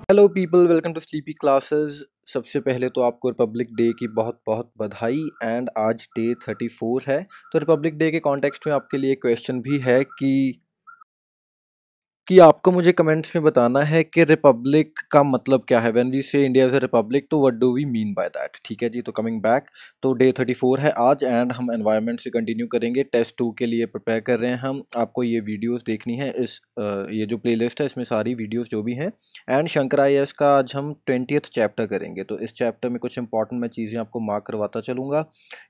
Hello people, welcome to sleepy classes. सबसे पहले तो आपको रिपब्लिक डे की बहुत बहुत बधाई। एंड आज डे 34 है। तो रिपब्लिक डे के कॉन्टेक्स्ट में आपके लिए क्वेश्चन भी है कि आपको मुझे कमेंट्स में बताना है कि रिपब्लिक का मतलब क्या है। When we say India is a republic, तो what do we mean by that. ठीक है जी। तो कमिंग बैक, तो डे 34 है आज एंड हम एनवायरनमेंट से कंटिन्यू करेंगे। टेस्ट 2 के लिए प्रिपेयर कर रहे हैं हम। आपको ये वीडियोस देखनी है। ये जो प्लेलिस्ट है इसमें सारी वीडियोस जो भी हैं। एंड शंकर IAS का आज हम 20th चैप्टर करेंगे। तो इस चैप्टर में कुछ इंपॉर्टेंट मैं चीज़ें आपको मार्क करवाता चलूँगा।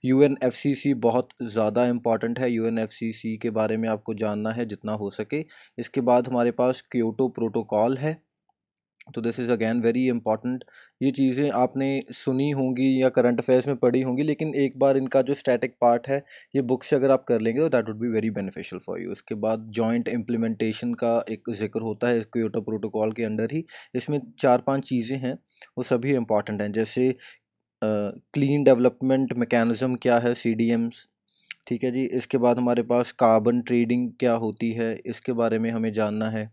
UNFCCC बहुत ज़्यादा इंपॉर्टेंट है। UNFCCC के बारे में आपको जानना है जितना हो सके। इसके बाद हमारे पास क्योटो प्रोटोकॉल है। तो this is again very important. ये चीज़ें आपने सुनी होंगी या करंट अफेयर्स में पढ़ी होंगी, लेकिन एक बार इनका जो स्टैटिक पार्ट है ये बुक से अगर आप कर लेंगे तो that would be very beneficial for you. उसके बाद जॉइंट इम्प्लीमेंटेशन का एक जिक्र होता है क्योटो प्रोटोकॉल के अंडर ही। इसमें 4-5 चीज़ें हैं, वो सभी इंपॉर्टेंट हैं। जैसे क्लीन डेवलपमेंट मैकेनिज्म क्या है, CDMs। ठीक है जी। इसके बाद हमारे पास कार्बन ट्रेडिंग क्या होती है, इसके बारे में हमें जानना है।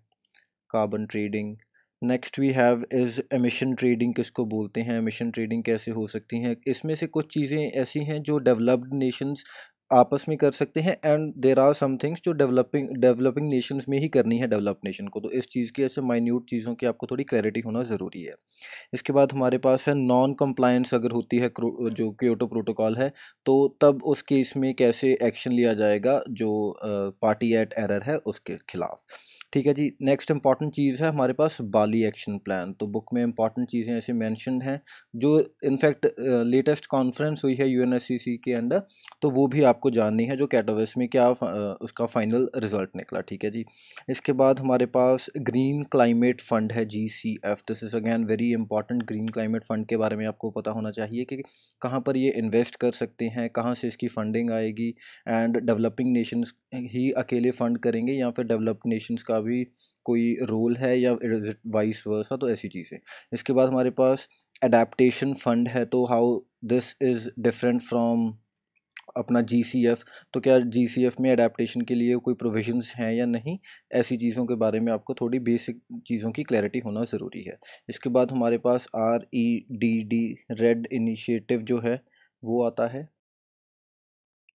Carbon trading. Next we have is emission trading किसको बोलते हैं, एमिशन ट्रेडिंग कैसे हो सकती हैं। इसमें से कुछ चीज़ें ऐसी हैं जो डेवलप्ड नेशंस आपस में कर सकते हैं and there are some things जो डेवलपिंग नेशंस में ही करनी है डेवलप्ड नेशन को। तो इस चीज़ की ऐसे माइन्यूट चीज़ों की आपको थोड़ी क्लैरिटी होना ज़रूरी है। इसके बाद हमारे पास है नॉन कंप्लायंस अगर होती है जो क्योटो प्रोटोकॉल है, तो तब उस केस में कैसे एक्शन लिया जाएगा जो पार्टी एट एरर है उसके खिलाफ। ठीक है जी। नेक्स्ट इंपॉर्टेंट चीज़ है हमारे पास बाली एक्शन प्लान। तो बुक में इंपॉर्टेंट चीज़ें ऐसे मेंशन्ड हैं जो इनफैक्ट लेटेस्ट कॉन्फ्रेंस हुई है UNFCCC के अंडर, तो वो भी आपको जाननी है जो कैटोविस में क्या उसका फाइनल रिजल्ट निकला। ठीक है जी। इसके बाद हमारे पास ग्रीन क्लाइमेट फंड है, GCF। This is again very important. Green climate fund के बारे में आपको पता होना चाहिए कि कहाँ पर ये इन्वेस्ट कर सकते हैं, कहाँ से इसकी फंडिंग आएगी एंड डेवलपिंग नेशंस ही अकेले फंड करेंगे या फिर डेवलप्ड नेशंस का भी कोई रोल है या वाइस वर्सा। तो ऐसी चीज़ें। इसके बाद हमारे पास अडेप्टेशन फंड है। तो how this is different from अपना GCF। तो क्या GCF में अडेप्टेशन के लिए कोई प्रोविजंस हैं या नहीं, ऐसी चीज़ों के बारे में आपको थोड़ी बेसिक चीज़ों की क्लैरिटी होना ज़रूरी है। इसके बाद हमारे पास REDD रेड इनिशिएटिव जो है वो आता है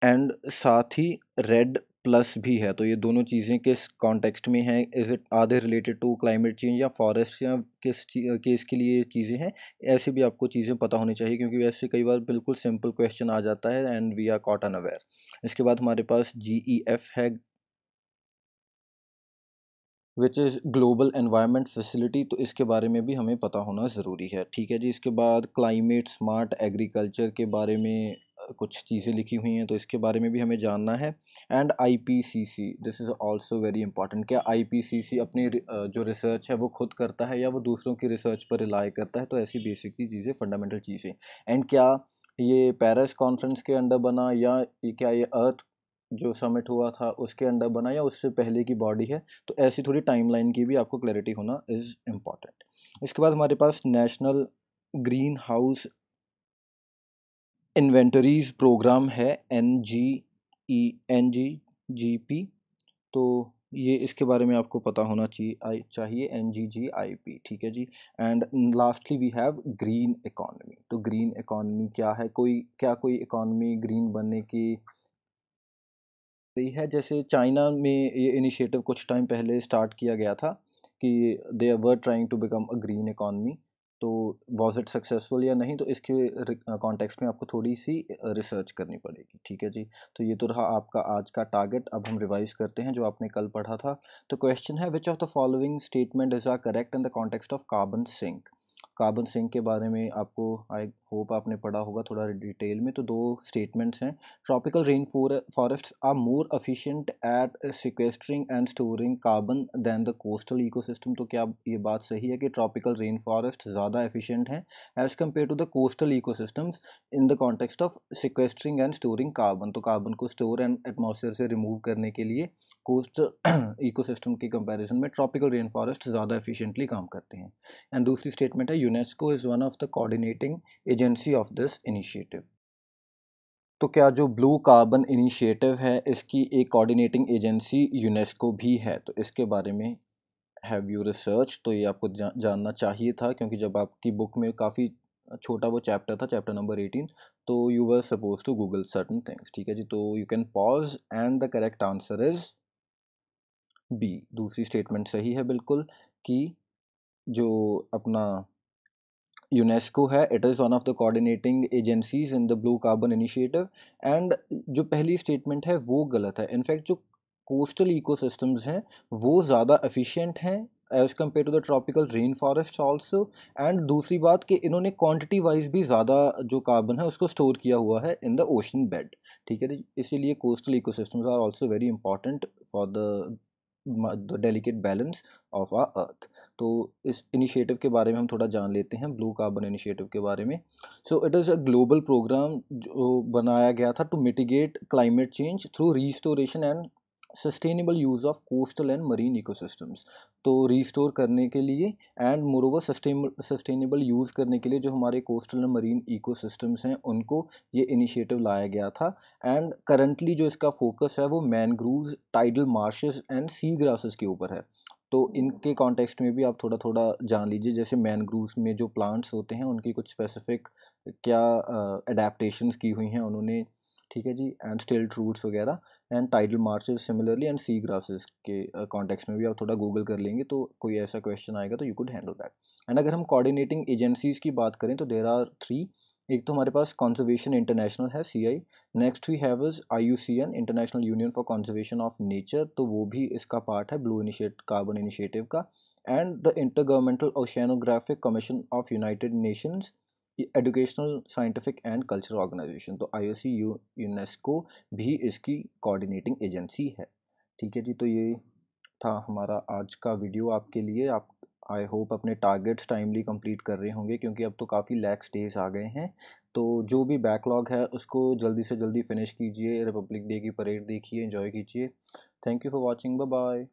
एंड साथ ही रेड प्लस भी है। तो ये दोनों चीज़ें किस कॉन्टेक्स्ट में हैं, is it are they related to climate change या फॉरेस्ट या किस केस के लिए ये चीज़ें हैं। ऐसे भी आपको चीज़ें पता होनी चाहिए क्योंकि वैसे कई बार बिल्कुल सिंपल क्वेश्चन आ जाता है and we are caught unaware. इसके बाद हमारे पास GEF है which is global environment facility. तो इसके बारे में भी हमें पता होना ज़रूरी है। ठीक है जी। इसके बाद क्लाइमेट स्मार्ट एग्रीकल्चर के बारे में कुछ चीज़ें लिखी हुई हैं, तो इसके बारे में भी हमें जानना है। And IPCC, this is also very important. क्या IPCC अपनी जो रिसर्च है वो खुद करता है या वो दूसरों की रिसर्च पर रिलाई करता है। तो ऐसी बेसिकली चीज़ें, फंडामेंटल चीज़ें। एंड क्या ये पेरिस कॉन्फ्रेंस के अंडर बना या क्या ये अर्थ जो समिट हुआ था उसके अंडर बना या उससे पहले की बॉडी है। तो ऐसी थोड़ी टाइमलाइन की भी आपको क्लैरिटी होना इज़ इम्पॉर्टेंट। इसके बाद हमारे पास national greenhouse inventories programme है, NGGP। तो ये इसके बारे में आपको पता होना चाहिए NGGIP। ठीक है जी। And lastly we have green economy. तो ग्रीन इकॉनमी क्या है, कोई इकॉनमी ग्रीन बनने की रही है। जैसे चाइना में ये इनिशिएटिव कुछ टाइम पहले स्टार्ट किया गया था कि they were trying to become a green economy. तो वॉज इट सक्सेसफुल या नहीं, तो इसके कॉन्टेक्स्ट में आपको थोड़ी सी रिसर्च करनी पड़ेगी। ठीक है जी। तो ये तो रहा आपका आज का टारगेट। अब हम रिवाइज करते हैं जो आपने कल पढ़ा था। तो क्वेश्चन है which of the following statement is are correct in the context of carbon sink. Carbon sink के बारे में आपको आई होप आपने पढ़ा होगा थोड़ा डिटेल में। तो दो स्टेटमेंट्स हैं। Tropical rain forests are more efficient at sequestering and storing carbon than the coastal ecosystem. तो क्या ये बात सही है कि ट्रॉपिकल रेन फॉरेस्ट ज़्यादा एफिशिएंट हैं as compare to the coastal ecosystems in the context of sequestering and storing carbon. तो कार्बन को स्टोर एंड एटमॉस्फेयर से रिमूव करने के लिए कोस्टल इकोसिस्टम की कंपैरिजन में ट्रॉपिकल रेन फॉरेस्ट ज़्यादा एफिशिएंटली काम करते हैं। एंड दूसरी स्टेटमेंट है UNESCO is one of the coordinating agency of this initiative. तो क्या जो ब्लू कार्बन इनिशिएटिव है इसकी एक कोऑर्डिनेटिंग एजेंसी यूनेस्को भी है, तो इसके बारे में हैव यू रिसर्च, तो ये आपको जानना चाहिए था, क्योंकि जब आपकी बुक में काफ़ी छोटा वो चैप्टर था, चैप्टर नंबर 18, तो you were supposed to Google certain things. ठीक है जी, तो you can pause and the correct answer is B. दूसरी स्टेटमेंट सही है बिल्कुल, कि जो अपना यूनेस्को है, it is one of the coordinating agencies in the blue carbon initiative. And जो पहली स्टेटमेंट है वो गलत है। इनफैक्ट जो कोस्टल इकोसिस्टम्स हैं वो ज़्यादा एफिशिएंट हैं as compare to the tropical rain forest also. And दूसरी बात कि इन्होंने क्वांटिटी वाइज भी ज़्यादा जो कार्बन है उसको स्टोर किया हुआ है इन द ओशन बेड। ठीक है, इसीलिए coastal ecosystems are also very important for the delicate balance of our earth. तो इस इनिशिएटिव के बारे में हम थोड़ा जान लेते हैं, ब्लू कार्बन इनिशिएटिव के बारे में। So it is a global programme जो बनाया गया था to mitigate climate change through restoration and sustainable use of coastal and marine ecosystems. तो रिस्टोर करने के लिए एंड मोरोवर सस्टेनेबल यूज़ करने के लिए जो हमारे कोस्टल एंड मरीन इकोसिस्टम्स हैं उनको ये इनिशिएटिव लाया गया था। एंड करंटली जो इसका फोकस है वो mangroves, tidal marshes and sea grasses के ऊपर है। तो इनके कॉन्टेक्स्ट में भी आप थोड़ा थोड़ा जान लीजिए, जैसे मैनग्रूव्स में जो प्लांट्स होते हैं उनकी कुछ स्पेसिफिक क्या अडेप्टೇಷನ್ಸ್ की हुई हैं उन्होंने। ठीक है जी, एंड स्टिल्ट रूट्स वगैरह, and tidal marshes similarly, and sea grasses के कॉन्टेक्स्ट में भी आप थोड़ा गूगल कर लेंगे तो कोई ऐसा क्वेश्चन आएगा तो you could handle that. And अगर हम कोऑर्डिनेटिंग एजेंसीज़ की बात करें तो देयर आर 3। एक तो हमारे पास कंजर्वेशन इंटरनेशनल है, CI। Next we have is IUCN, international union for conservation of nature, तो वो भी इसका पार्ट है ब्लू कार्बन इनिशिएटिव का। And the intergovernmental oceanographic commission of united nations, educational, scientific and cultural organisation, तो IOC UNESCO भी इसकी coordinating agency है। ठीक है जी, तो ये था हमारा आज का वीडियो आपके लिए। आप आई होप अपने टारगेट्स टाइमली कंप्लीट कर रहे होंगे, क्योंकि अब तो काफ़ी लैक्स डेज आ गए हैं। तो जो भी बैकलॉग है उसको जल्दी से जल्दी फिनिश कीजिए, रिपब्लिक डे की परेड देखिए, एंजॉय कीजिए। Thank you for watching, bye bye.